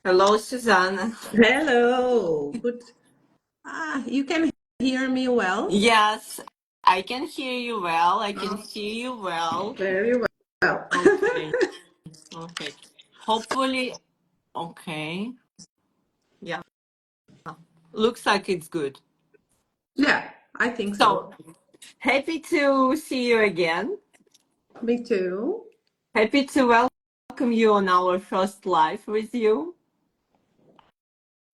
Hello, Susana. Hello. Good. You can hear me well? Yes, I can hear you well. I can see you well. Very well. Okay, okay. Hopefully, okay. Yeah, looks like it's good. Yeah, I think so. So, happy to see you again. Me too. Happy to welcome you on our first live with you.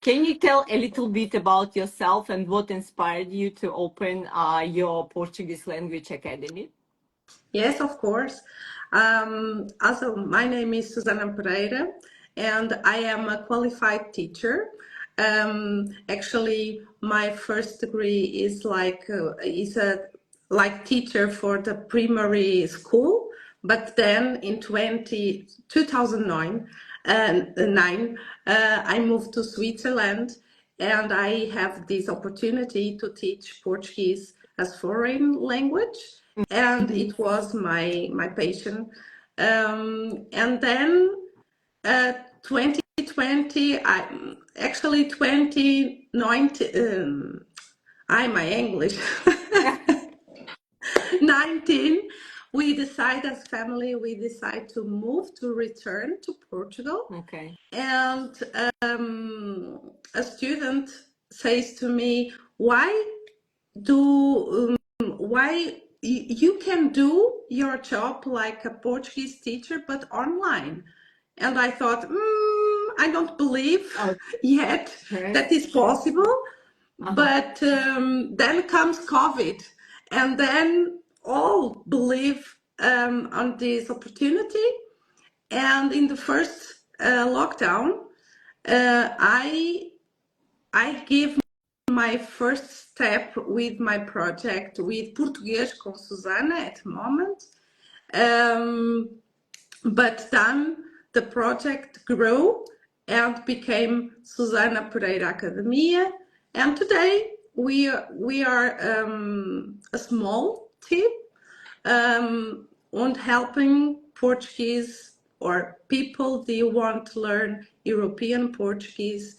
Can you tell a little bit about yourself and what inspired you to open your Portuguese language academy? Yes, of course. Also, my name is Susana Pereira, and I am a qualified teacher. Actually, my first degree is a like teacher for the primary school, but then in 2009, I moved to Switzerland, and I have this opportunity to teach Portuguese as foreign language, and Mhm. it was my passion. And then 2020, I actually 2019, I my English. 19, we decide as family, we decide to move, to return to Portugal. Okay. And a student says to me, do why you can do your job like a Portuguese teacher but online? And I thought, I don't believe yet Okay. that is possible. Uh-huh. But then comes COVID, and then all believe on this opportunity. And in the first lockdown, I give my first step with my project with Português com Susana at the moment. Um, but then the project grew and became Susana Pereira Academia. And today we are a small team and helping Portuguese or people they want to learn European Portuguese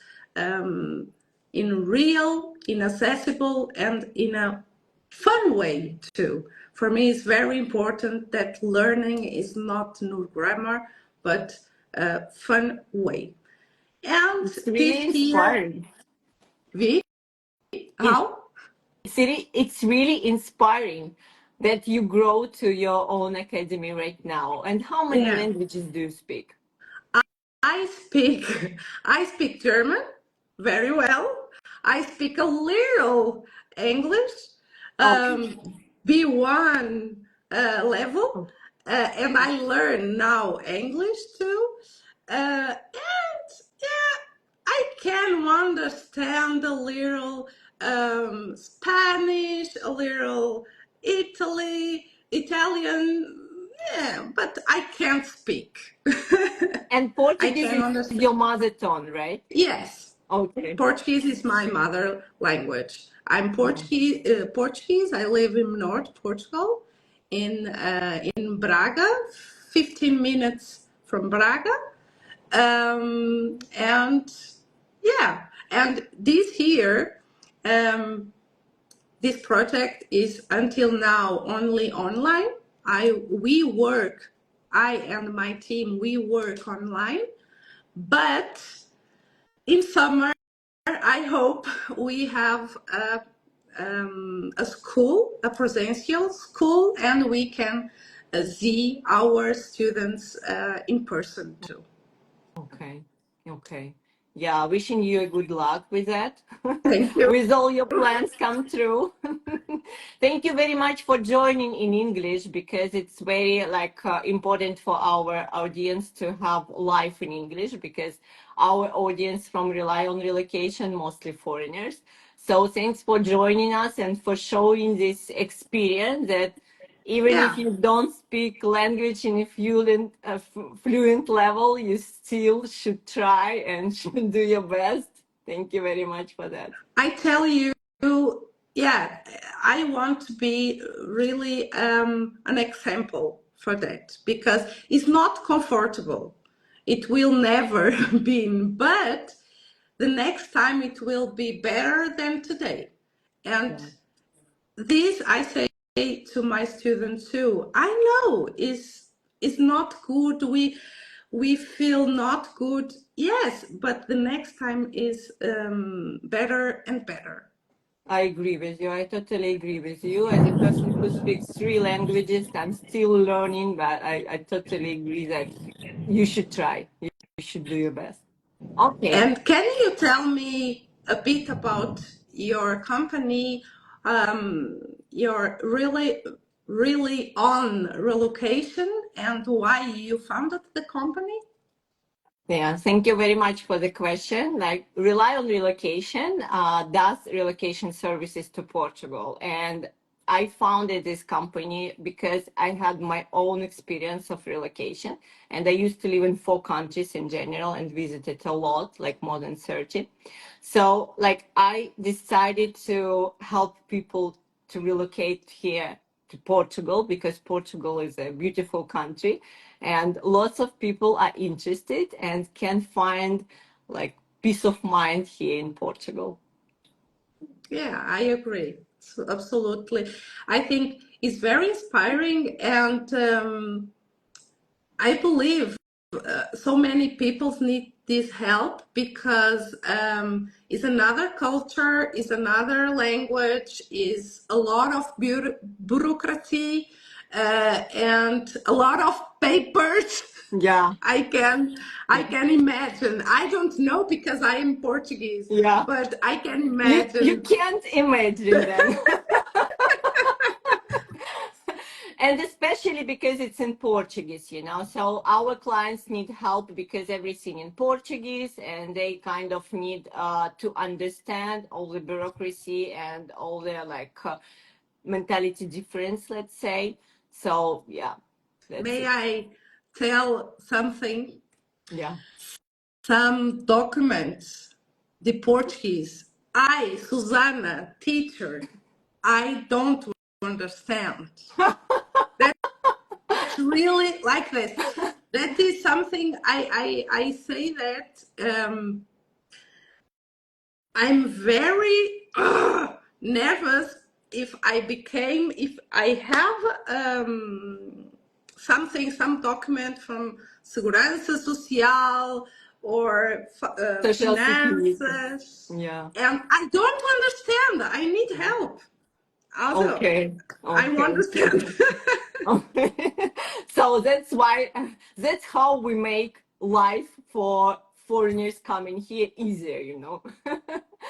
in real, in accessible, and in a fun way too. For me, it's very important that learning is not new grammar, but a fun way. And It's this really year, inspiring. we It, how? it's really inspiring that you grow to your own academy right now. And how many Yeah, languages do you speak? I speak I speak German very well. I speak a little English, Okay. B1 level, and I learn now English too. And yeah, I can understand a little Spanish, a little Italian, yeah, but I can't speak. And I Portuguese can is understand. your mother tongue, right? Yes, Okay. Portuguese is my mother language. I'm Uh-huh. Portuguese. Portuguese. I live in North Portugal, in Braga, 15 minutes from Braga, and yeah, and this year, um, this project is until now only online. I and my team, we work online, but in summer, I hope we have a school, a presential school, and we can see our students in person too. Okay. Okay. Yeah, wishing you a good luck with that. Thank you. With all your plans come true. Thank you very much for joining in English because it's very important for our audience to have life in English because our audience from Rely on Relocation mostly foreigners. So thanks for joining us and for showing this experience that even if Yeah, you don't speak language in a fluent level, you still should try and should do your best. Thank you very much for that. I tell you, yeah, I want to be really an example for that because it's not comfortable. it will never be, but the next time it will be better than today. And this I say to my students too. I know is not good. We feel not good. Yes, but the next time is better and better. I agree with you. I totally agree with you. As a person who speaks three languages, I'm still learning, but I totally agree that you should try. You should do your best. Okay. And can you tell me a bit about your company, your really on relocation, and why you founded the company? Yeah, thank you very much for the question. Like RelyOn Relocation does relocation services to Portugal. And I founded this company because I had my own experience of relocation. And I used to live in 4 countries in general and visited a lot, like more than 30. So like I decided to help people to relocate here to Portugal because Portugal is a beautiful country and lots of people are interested and can find like peace of mind here in Portugal. Yeah, I agree. So absolutely. I think it's very inspiring, and I believe so many people need this help because it's another culture, it's another language, is a lot of bureaucracy and a lot of papers. Yeah, I can imagine. I don't know because I am Portuguese, yeah. but I can You imagine. can't imagine then. And especially because it's in Portuguese, you know. So our clients need help because everything in Portuguese, and they kind of need to understand all the bureaucracy and all the like mentality difference, let's say. So yeah, that's May it. I tell something? Yeah. Some documents, the Portuguese. I, Susana, teacher, I don't understand. That's really like this. That is something I say that I'm very nervous if I have some document from Segurança Social or Social security. finances, Yeah. and I don't understand. I need help. Also, Okay. I Okay. understand. So that's why, that's how we make life for foreigners coming here easier, you know.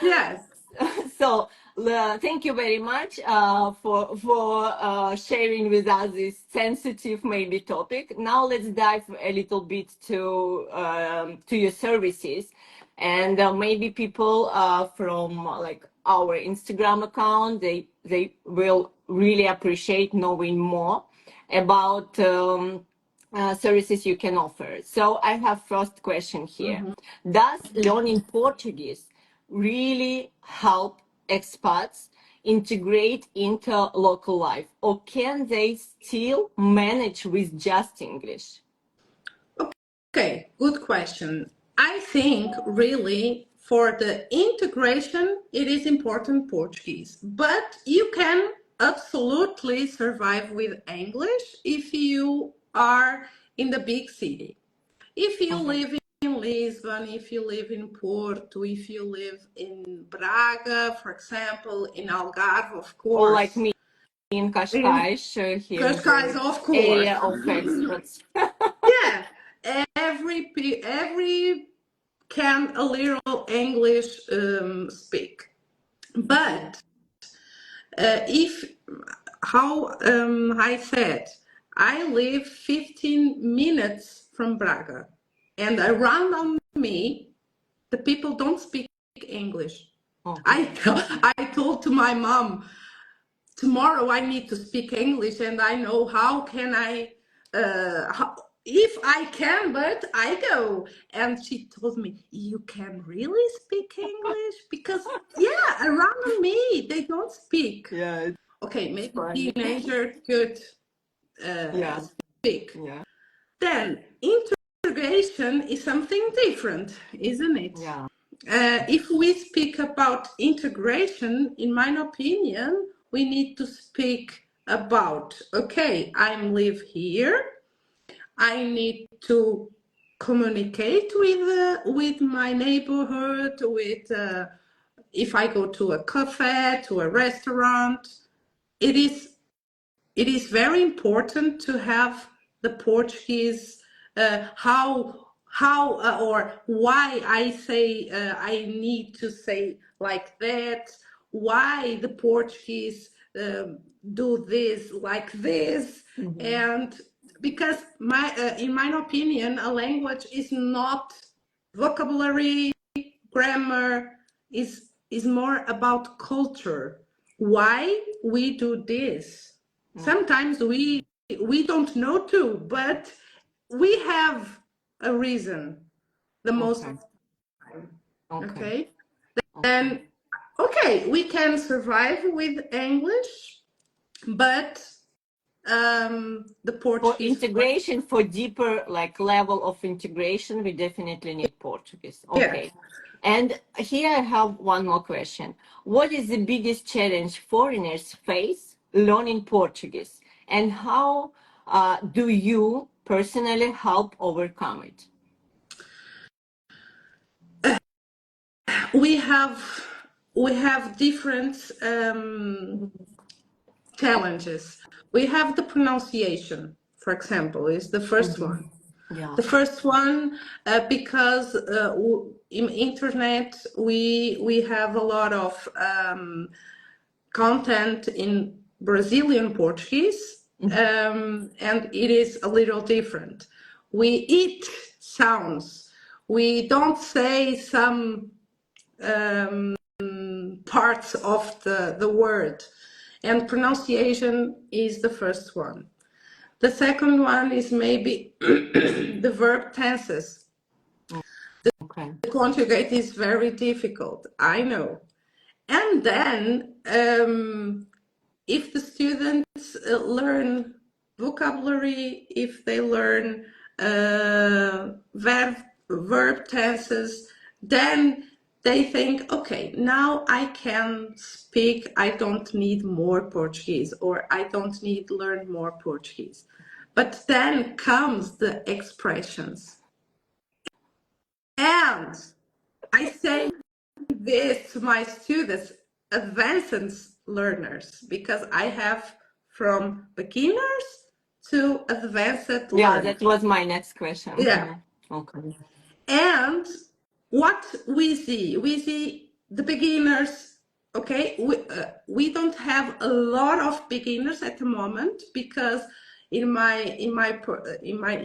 Yes. So thank you very much for sharing with us this sensitive maybe topic. Now let's dive a little bit to your services, and maybe people from like our Instagram account, they will really appreciate knowing more about services you can offer. So I have first question here. Mhm. Does learning Portuguese really help expats integrate into local life, or can they still manage with just English? Okay, good question. I think really for the integration, it is important Portuguese, but you can absolutely survive with English if you are in the big city. If you Okay. live in Lisbon, if you live in Porto, if you live in Braga, for example, in Algarve, of Or like course, me in in Cascais, here in Cascais, the of course. area of experts. Yeah, every can a little English speak, Okay. but if how I said, I live 15 minutes from Braga, and around me, the people don't speak English. Okay. I told to my mom, tomorrow I need to speak English, and I know how can I, if I can, but I go. And she told me, you can really speak English? Because, yeah, around me, they don't speak. Yeah, Okay, it's maybe funny. teenager could Yeah. speak. Yeah. Then, integration is something different, isn't it? Yeah. If we speak about integration, in my opinion, we need to speak about, okay, I live here. I need to communicate with my neighborhood, with if I go to a cafe, to a restaurant. It is very important to have the Portuguese, how or why I say I need to say like that, why the Portuguese do this like this, and because in my opinion, a language is not vocabulary, grammar, is more about culture. Why we do this? Sometimes we don't know too, but we have a reason the most Okay. of the time. Okay. Okay, Okay. and okay, we can survive with English, but the For Portuguese, integration, for deeper like level of integration, we definitely need Portuguese. yeah. Okay. And here I have one more question. What is the biggest challenge foreigners face learning Portuguese? And how do you personally help overcome it? we have we have different challenges. We have the pronunciation, for example, is the first one. Yeah. The first one, because in internet we have a lot of content in Brazilian Portuguese, and it is a little different. We eat sounds. We don't say some parts of the word, and pronunciation is the first one. The second one is maybe the verb tenses. Okay. The conjugate is very difficult, I know. And then if the students learn vocabulary, if they learn verb tenses, then they think, okay, now I can speak, I don't need more Portuguese, or I don't need to learn more Portuguese. But then comes the expressions. And I say this to my students, advanced learners, because I have from beginners to advanced Yeah, learners. that was my next question. Yeah. Okay. And what we see the beginners. Okay, we don't have a lot of beginners at the moment, because in my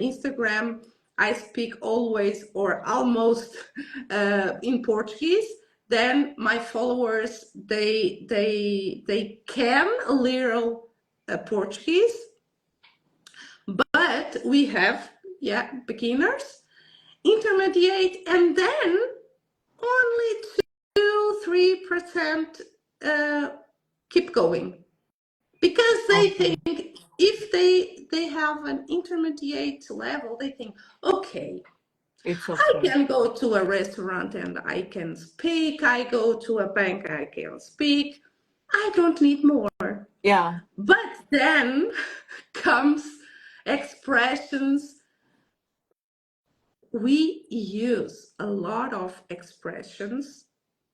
Instagram I speak always or almost in Portuguese. Then my followers, they can a little Portuguese, but we have, yeah, beginners, intermediate, and then only 2-3% keep going, because they Okay. think if they have an intermediate level, they think, okay, It's I okay. can go to a restaurant and I can speak, I go to a bank, I can speak, I don't need more. Yeah. But then comes expressions. We use a lot of expressions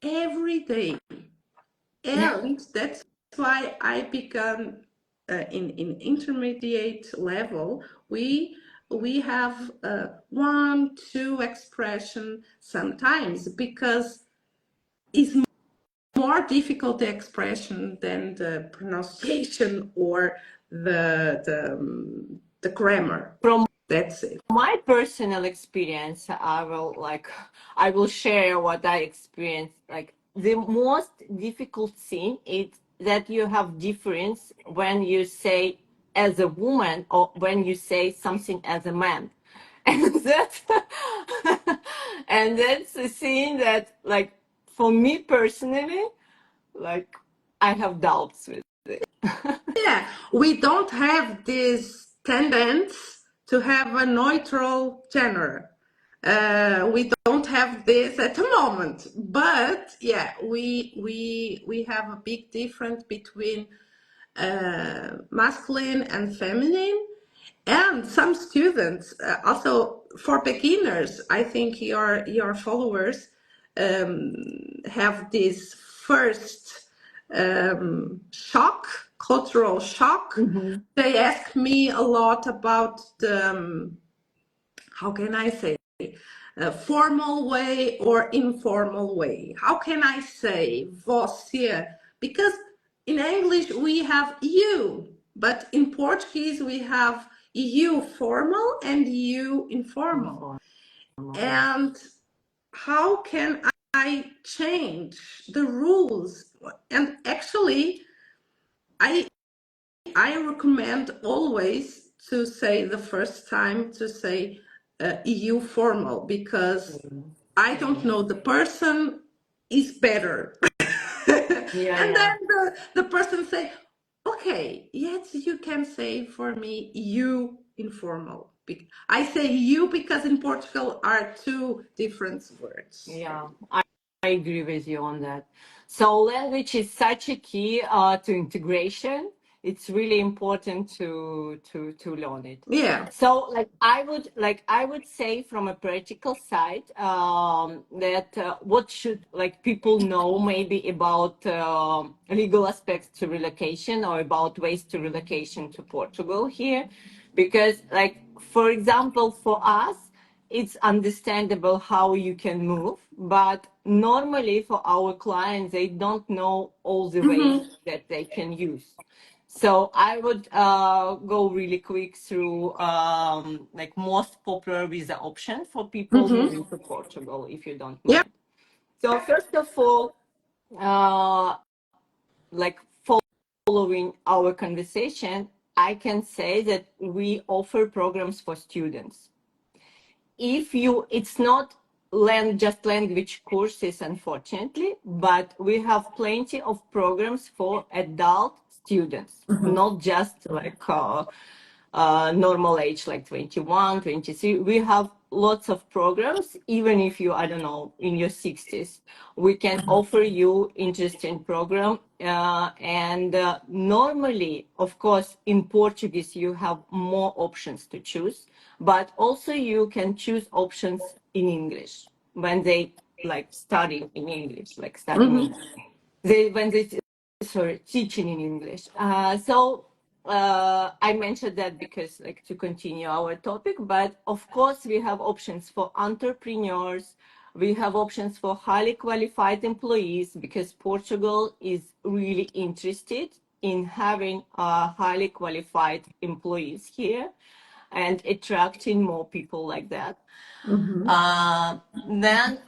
every day, and that's why I began in intermediate level. We have 1-2 expression sometimes, because it's more difficult the expression than the pronunciation or the grammar. From That's it. my personal experience, I will share what I experienced. Like the most difficult thing is that you have difference when you say as a woman or when you say something as a man. And that's and that's a thing that, like, for me personally, like, I have doubts with it. Yeah, we don't have this tendency to have a neutral gender. We don't have this at the moment, but yeah, we have a big difference between masculine and feminine. And some students, also for beginners, I think your followers um, have this first shock, cultural shock. Mm-hmm. They ask me a lot about the how can I say, a formal way or informal way. How can I say você? Because in English we have you, but in Portuguese we have you formal and you informal. Informal, yeah. And how can I change the rules? And actually, I I recommend always to say the first time to say EU formal because I don't Yeah. know, the person is better. Yeah, And yeah. then the person say, okay, yes, you can say for me you informal. I say you because in Portugal are two different words. Yeah, I agree with you on that. So language is such a key to integration. It's really important to learn it. Yeah. So like I would say from a practical side that what should like people know maybe about legal aspects to relocation or about ways to relocation to Portugal here, because like for example for us it's understandable how you can move, but normally for our clients, they don't know all the ways Mm-hmm. that they can use. So I would go really quick through like most popular visa option for people Mm-hmm. moving to Portugal, if you don't Yeah. mind. So first of all, uh, like following our conversation, I can say that we offer programs for students. If you it's not just language courses unfortunately, but we have plenty of programs for adult students, not just like normal age like 21, 23. We have lots of programs. Even if you, I don't know, in your 60s, we can offer you interesting program. And normally, of course, in Portuguese, you have more options to choose, but also you can choose options in English when they like study in English, like study Mm-hmm. means they when they sorry teaching in English. I mentioned that because like to continue our topic, but of course we have options for entrepreneurs. We have options for highly qualified employees because Portugal is really interested in having highly qualified employees here and attracting more people like that. Mm-hmm. Then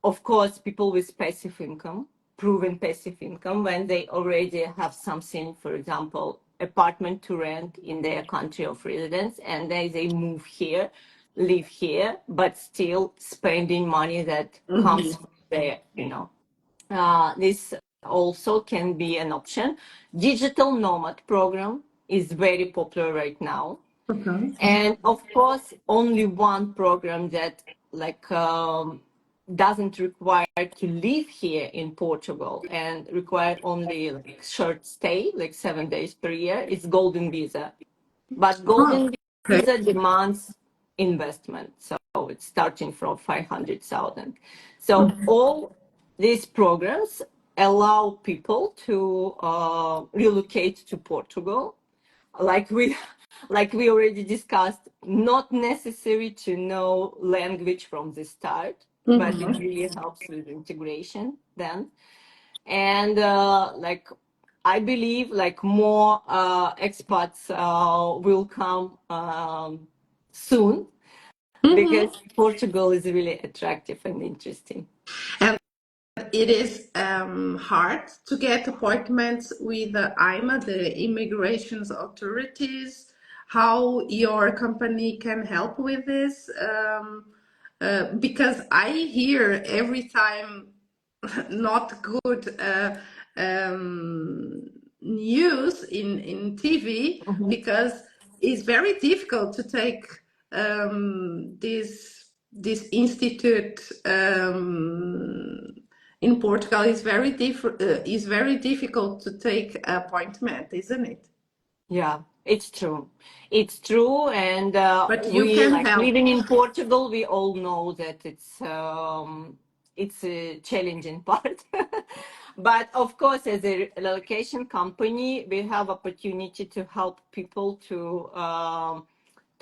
of course, people with passive income, proven passive income, when they already have something, for example, apartment to rent in their country of residence, and they move here, live here, but still spending money that comes Mm-hmm. from there, you know. This also can be an option. Digital nomad program is very popular right now. Okay. And of course, only one program that like doesn't require to live here in Portugal and require only like short stay, like 7 days per year, is Golden Visa. But Oh, Golden okay. Visa demands investment, so it's starting from 500,000. So all these programs allow people to relocate to Portugal like we like we already discussed, not necessary to know language from the start, but it Mm-hmm. really helps with integration then. And like I believe like more expats will come soon Mm-hmm. because Portugal is really attractive and interesting. And it is hard to get appointments with the IMA, the immigrations authorities. How your company can help with this? Because I hear every time not good um, news in TV Mhm. because it's very difficult to take this institute in Portugal. Is very difficult to take appointment, isn't it? Yeah, it's true. It's true, and But you we can like help. living in Portugal. We all know that it's a challenging part. But of course, as a relocation company, we have opportunity to help people to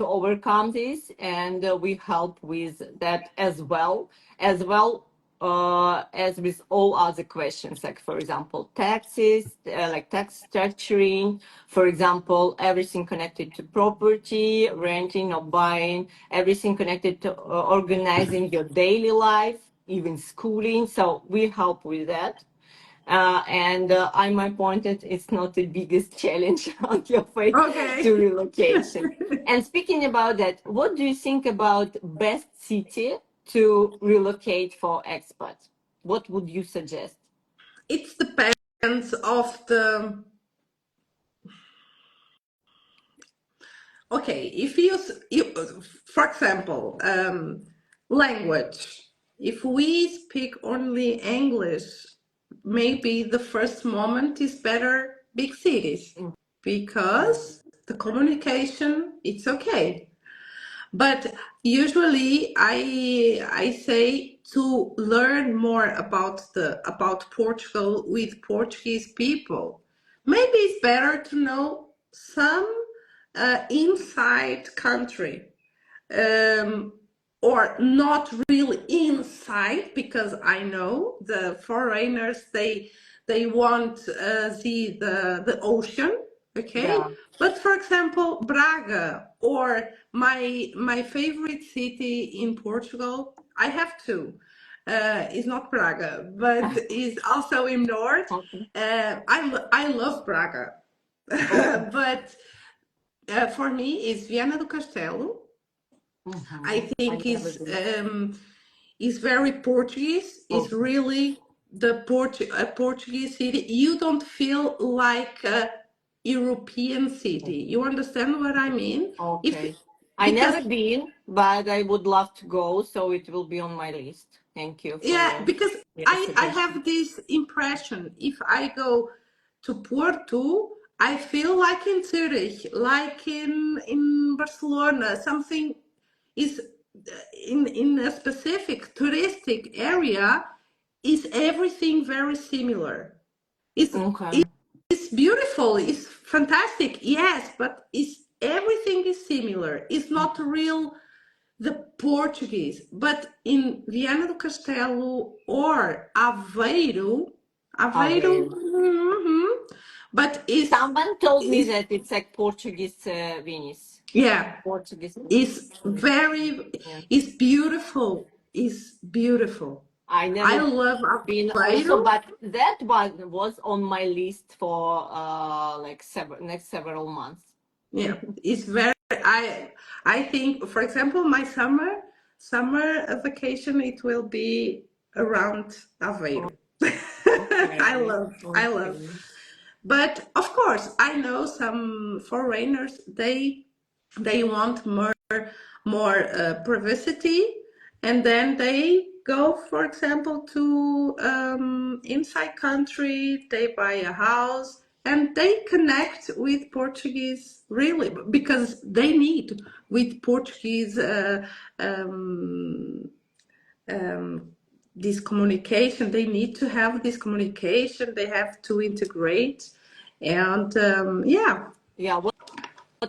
overcome this, and we help with that as well as with all other questions, like for example taxes, like tax structuring, for example everything connected to property, renting or buying, everything connected to organizing your daily life, even schooling. So we help with that. And I might point that it's not the biggest challenge on your way Okay. to relocation. And speaking about that, what do you think about best city to relocate for expats? What would you suggest? It depends of the. Okay, if you for example, language. If we speak only English, maybe the first moment is better big cities Mm, because the communication it's okay. But usually I say to learn more about Portugal with Portuguese people. Maybe it's better to know some inside country, um, or not really inside, because I know the foreigners they want the ocean, okay. yeah. But for example, Braga or my favorite city in Portugal, I have two. Is not Braga, but is also in north. Okay. I love Braga, Okay. but for me, it's Viana do Castelo. I I think never been. is very Portuguese. It's Okay. really a Portuguese city. You don't feel like a European city. You understand what I mean? If Okay. I because never been, but I would love to go, so it will be on my list. Thank you for yeah, because your I suggestion. have this impression. If I go to Porto, I feel like in Zurich, like in Barcelona. Something is in a specific touristic area. Is everything very similar? It's Okay. it's beautiful. It's fantastic. Yes, but it's everything is similar. It's not real the Portuguese, but in Viana do Castelo or Aveiro, Aveiro. but Someone told me is that it's like Portuguese Venice. yeah, Portuguese is Venice. very Yeah. is beautiful. Is beautiful. I I never love been also, Aveiro. but that one was on my list for like several months. Yeah, it's very. I think, for example, my summer vacation it will be around Aveiro. Okay. I love. Okay. But of course, I know some foreigners. They want more privacy, and then they go, for example, to inside country. They buy a house and they connect with Portuguese really because they need with Portuguese. Um, um, this communication, they need to have this communication, they have to integrate, and yeah. Yeah. What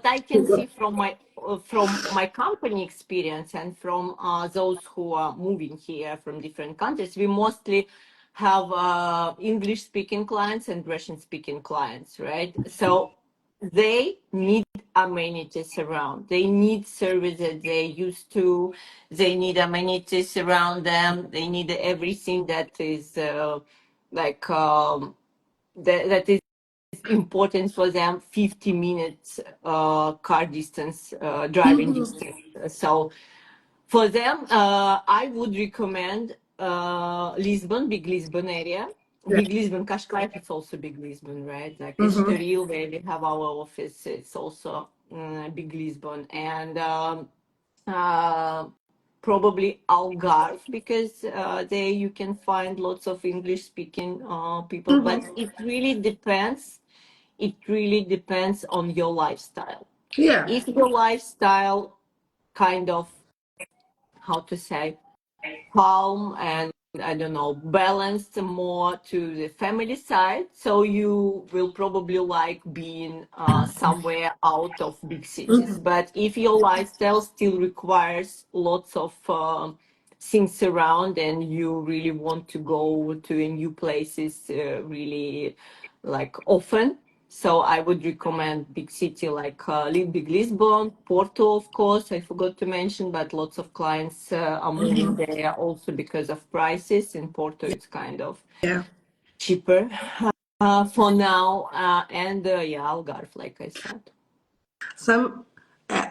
I can see from my company experience and from those who are moving here from different countries, we mostly have English speaking clients and Russian speaking clients, right? So they need amenities around. They need services they used to. They need amenities around them. They need everything that is like that is important for them. 50 minutes car distance, driving Mhm. distance. So for them, I would recommend Lisbon, big Lisbon area. Yeah. Big Lisbon, Cascais, it's also big Lisbon, right? Like Mhm. Estoril, where we have our office, it's also Big Lisbon, and uh, probably Algarve, because there you can find lots of English speaking people. But Mm-hmm. it really depends. It really depends on your lifestyle. Yeah. If your lifestyle kind of, how to say, calm and, I don't know, balanced more to the family side. So you will probably like being somewhere out of big cities. Mm-hmm. But if your lifestyle still requires lots of things around, and you really want to go to new places really like often, so I would recommend big city like Big Lisbon, Porto, of course. I forgot to mention, but lots of clients are moving Mm-hmm. there also because of prices. In Porto, it's kind of Yeah. cheaper for now. And yeah, Algarve, like I said. Some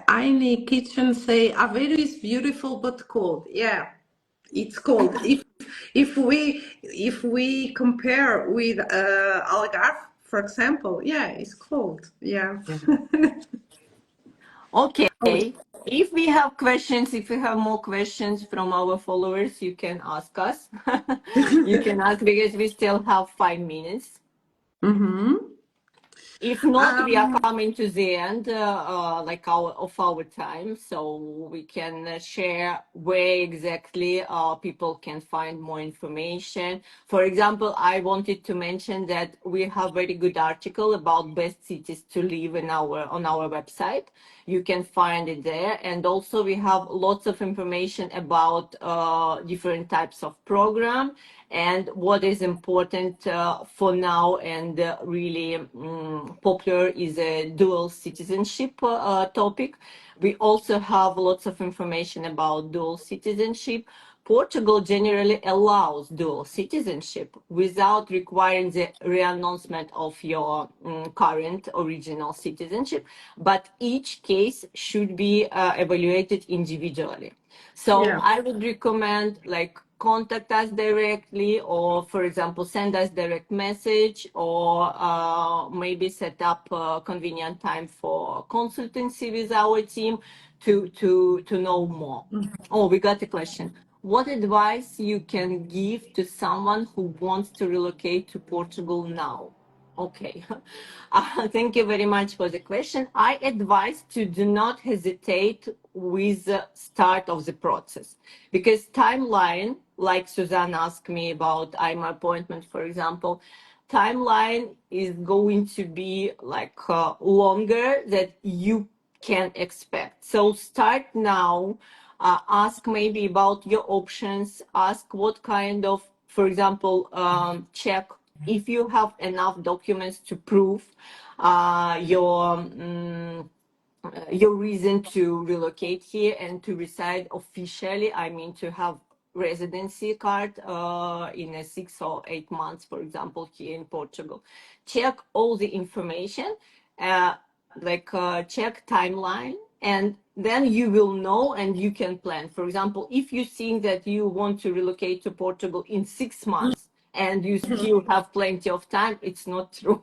Aini kitchen say Aveiro is beautiful but cold. Yeah, it's cold. If we compare with Algarve, for example, yeah, it's cold. Yeah. Oh, Okay. If we have questions, if we have more questions from our followers, you can ask us. You can ask because we still have 5 minutes. mm-hmm. If not, we are Um, coming to the end, like our time, so we can share where exactly people can find more information. For example, I wanted to mention that we have very good article about best cities to live in our on our website. You can find it there, and also we have lots of information about different types of program and what is important for now, and really popular is a dual citizenship topic. We also have lots of information about dual citizenship. Portugal generally allows dual citizenship without requiring the re-announcement of your current original citizenship, but each case should be evaluated individually. So yeah. I would recommend like contact us directly, or for example send us direct message, or maybe set up a convenient time for consultancy with our team to know more. Oh, we got a question. What advice you can give to someone who wants to relocate to Portugal now? Okay. Thank you very much for the question. I advise to do not hesitate with the start of the process, because timeline, like Susana asked me about IMA appointment, for example, timeline is going to be like longer that you can expect. So start now. Ask maybe about your options. Ask what kind of, for example, check if you have enough documents to prove your reason to relocate here and to reside officially. I mean, to have residency card in a 6 or 8 months, for example, here in Portugal. Check all the information, uh, check timeline, and then you will know and you can plan. For example, if you think that you want to relocate to Portugal in 6 months and you still have plenty of time, it's not true.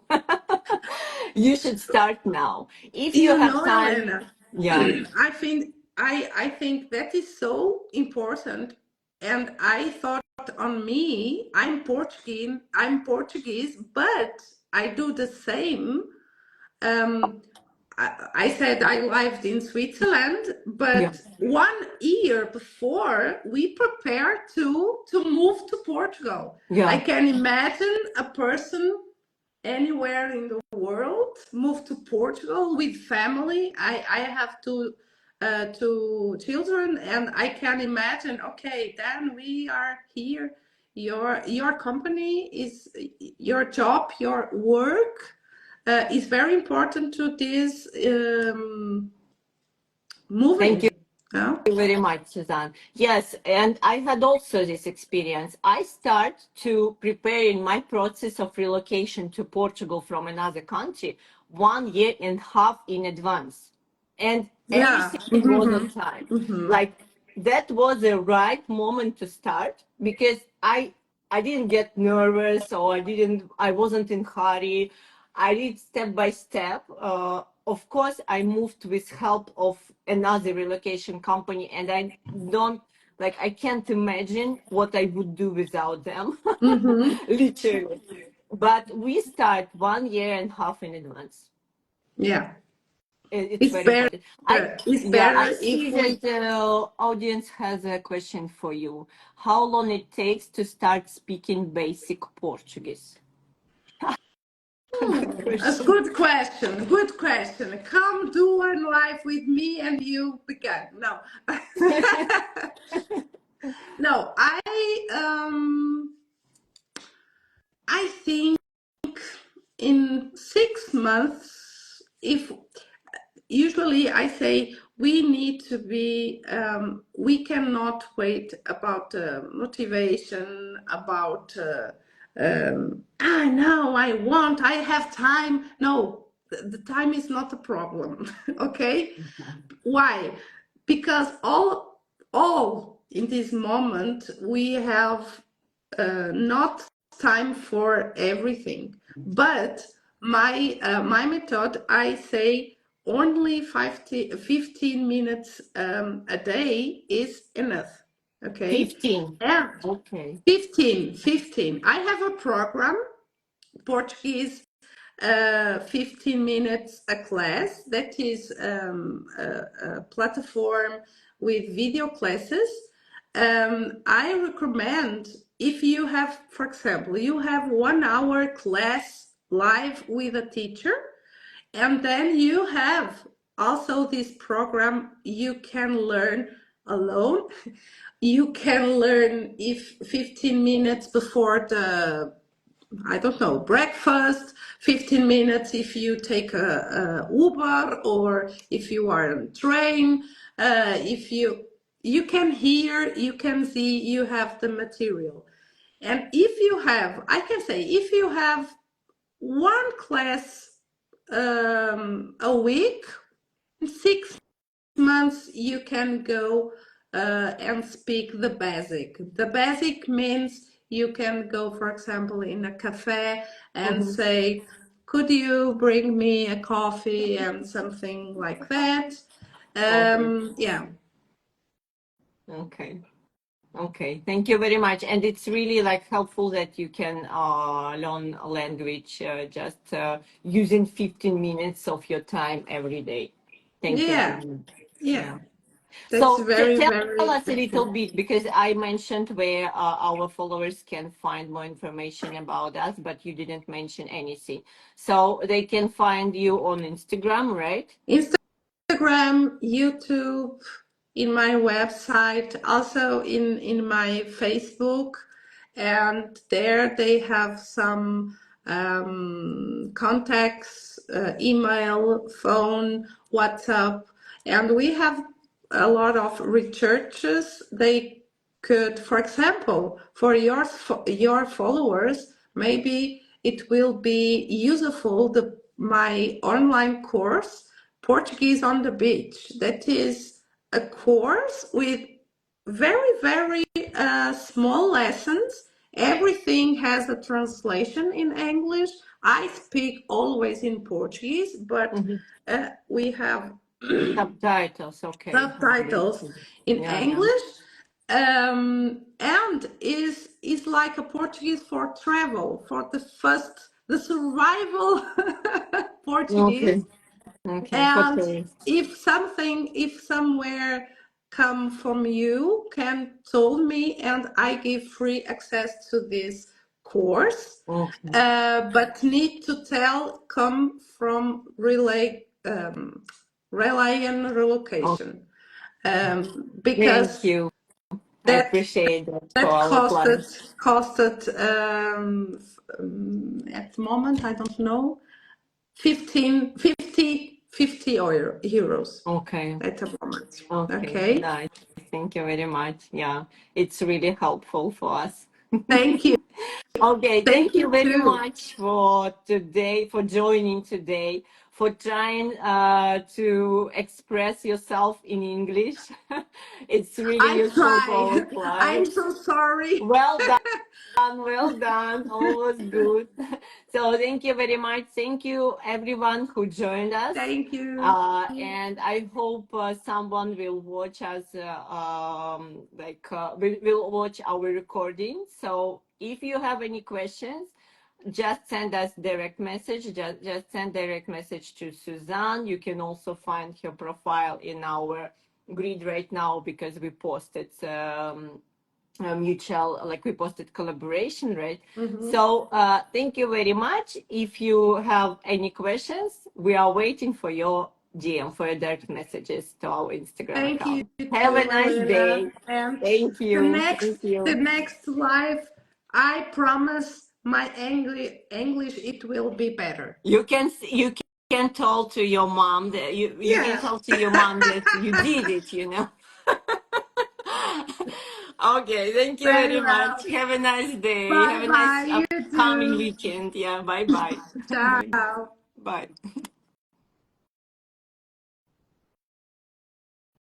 You should start now. If you You have know, time, Elena, yeah, I think that is so important, and I thought on me. I'm Portuguese, but I do the same. Um, I said I lived in Switzerland, yeah, but 1 year before we prepared to move to Portugal. I yeah. can imagine a person anywhere in the world move to Portugal with family. I have two children, and I can imagine. Okay, then we are here. Your company is your job, your work is very important to this Thank you moving. Yeah, very much, Suzanne. Yes, and I had also this experience. I start to prepare in my process of relocation to Portugal from another country 1 year and a half in advance, and yeah. everything was on Mm-hmm. time. Mm-hmm. Like that was the right moment to start, because I didn't get nervous, or I wasn't in hurry. I did step by step. of course, I moved with help of another relocation company, and I don't like, I can't imagine what I would do without them, Mm-hmm. literally. But we start 1.5 years in advance. Yeah. It's It's very better. important. It's Yeah, better I see if we that the audience has a question for you. How long it takes to start speaking basic Portuguese? Good a question. good question. Good question. Come do one live with me and you begin. No. No, I think in 6 months, if usually I say we need to be, we cannot wait about motivation, about, no, I want, I have time. No, the time is not a problem. Okay. Why? Because all in this moment we have not time for everything. But my method, I say only 15 minutes a day is enough. Okay. 15. And Okay. 15. I have a program, Portuguese 15 minutes a class that is a platform with video classes. I recommend if you have, for example, you have 1 hour class live with a teacher, and then you have also this program you can learn alone. You can learn if 15 minutes before the, I don't know, breakfast, 15 minutes if you take a Uber, or if you are on train, if you can hear, you can see, you have the material. And if you have, I can say, if you have one class a week, 6 months you can go and speak the basic. The basic means you can go, for example, in a cafe and Mhm. say, could you bring me a coffee and something like that. Okay. Yeah. Okay. Okay. Thank you very much. And it's really like helpful that you can learn a language just using 15 minutes of your time every day. Thank you very Yeah. much. Yeah. Yeah. That's So very, tell very us a little bit, because I mentioned where our followers can find more information about us, but you didn't mention anything. So they can find you on Instagram, right? Instagram, YouTube, in my website, also in my Facebook, and there they have some contacts, email, phone, WhatsApp, and we have a lot of researches. They could, for example, for your followers, maybe it will be useful, the my online course Portuguese on the Beach. That is a course with very, very small lessons. Everything has a translation in English. I speak always in Portuguese, but Mhm. we have Subtitles, okay. subtitles in Yeah, yeah. English, and is like a Portuguese for travel, for the survival Portuguese. Okay. Okay. For And tourists. if somewhere come from you, can told me, and I give free access to this course. Okay. But need to tell come from RelyOn Okay. Relocation, Thank because you. I that appreciate that for that our clients. costed at the moment, I don't know, 50 euros Okay. at the moment. Okay. Okay. Nice. Thank you very much. Yeah. It's really helpful for us. Thank you. Okay, Thank thank you you very too. much for today, for joining today, for trying to express yourself in English. It's really I useful for our try. I'm clients. so sorry. Well done. Well done. Almost good. So thank you very much. Thank you everyone who joined us. Thank you. And I hope someone will watch us, will watch our recording. So if you have any questions, just send us direct message. Just send direct message to Suzanne. You can also find her profile in our grid right now because we posted mutual, like we posted collaboration, right? So thank you very much. If you have any questions, we are waiting for your DM, for your direct messages to our Instagram Thank you account. Have a too, nice Elena. day. And Thank the you. next Thank you. the next live, I promise my English it will be better. You can tell to your mom that you can Yeah. tell to your mom that you did it, you know. Okay, thank you Very very much. well. Have a nice day. Bye Have a nice bye. You upcoming too. weekend. Yeah, bye bye. Bye Ciao. bye.